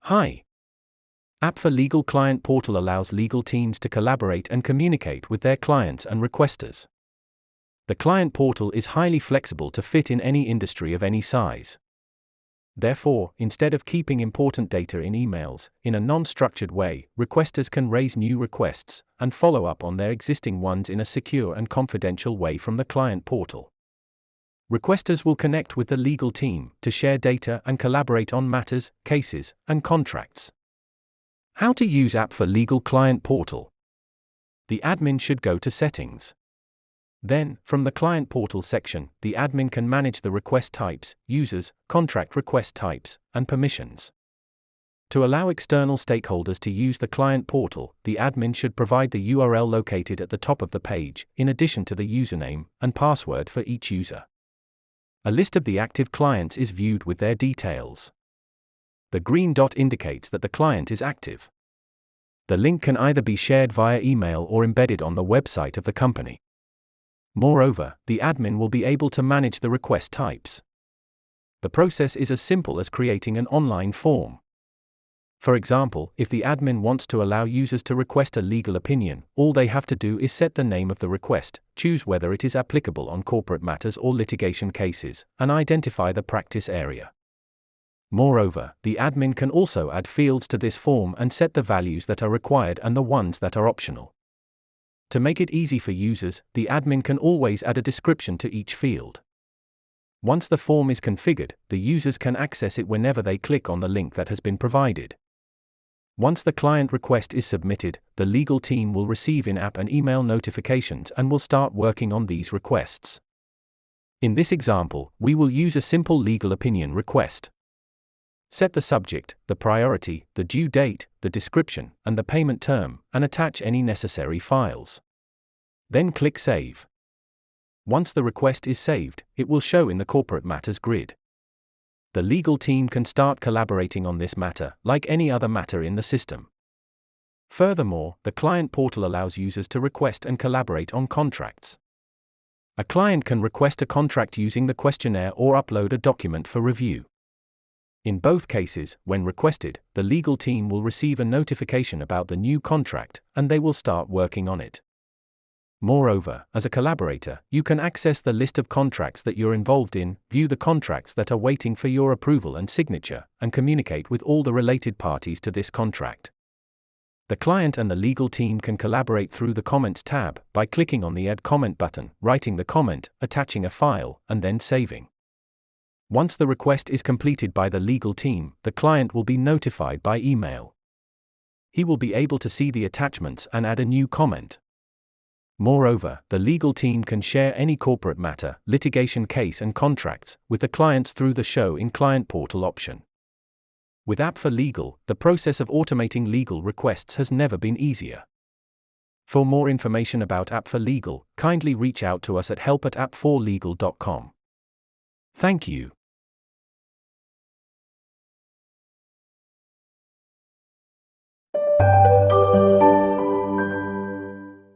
Hi. App4Legal Client Portal allows legal teams to collaborate and communicate with their clients and requesters. The client portal is highly flexible to fit in any industry of any size. Therefore, instead of keeping important data in emails, in a non-structured way, requesters can raise new requests and follow up on their existing ones in a secure and confidential way from the client portal. Requesters will connect with the legal team to share data and collaborate on matters, cases, and contracts. How to use App4Legal Client Portal. The admin should go to Settings. Then, from the Client Portal section, the admin can manage the request types, users, contract request types, and permissions. To allow external stakeholders to use the client portal, the admin should provide the URL located at the top of the page, in addition to the username and password for each user. A list of the active clients is viewed with their details. The green dot indicates that the client is active. The link can either be shared via email or embedded on the website of the company. Moreover, the admin will be able to manage the request types. The process is as simple as creating an online form. For example, if the admin wants to allow users to request a legal opinion, all they have to do is set the name of the request, choose whether it is applicable on corporate matters or litigation cases, and identify the practice area. Moreover, the admin can also add fields to this form and set the values that are required and the ones that are optional. To make it easy for users, the admin can always add a description to each field. Once the form is configured, the users can access it whenever they click on the link that has been provided. Once the client request is submitted, the legal team will receive in-app and email notifications and will start working on these requests. In this example, we will use a simple legal opinion request. Set the subject, the priority, the due date, the description, and the payment term, and attach any necessary files. Then click Save. Once the request is saved, it will show in the Corporate Matters grid. The legal team can start collaborating on this matter, like any other matter in the system. Furthermore, the client portal allows users to request and collaborate on contracts. A client can request a contract using the questionnaire or upload a document for review. In both cases, when requested, the legal team will receive a notification about the new contract, and they will start working on it. Moreover, as a collaborator, you can access the list of contracts that you're involved in, view the contracts that are waiting for your approval and signature, and communicate with all the related parties to this contract. The client and the legal team can collaborate through the Comments tab by clicking on the Add Comment button, writing the comment, attaching a file, and then saving. Once the request is completed by the legal team, the client will be notified by email. He will be able to see the attachments and add a new comment. Moreover, the legal team can share any corporate matter, litigation case and contracts with the clients through the Show in Client Portal option. With App4Legal, the process of automating legal requests has never been easier. For more information about App4Legal, kindly reach out to us at help@app4legal.com. Thank you.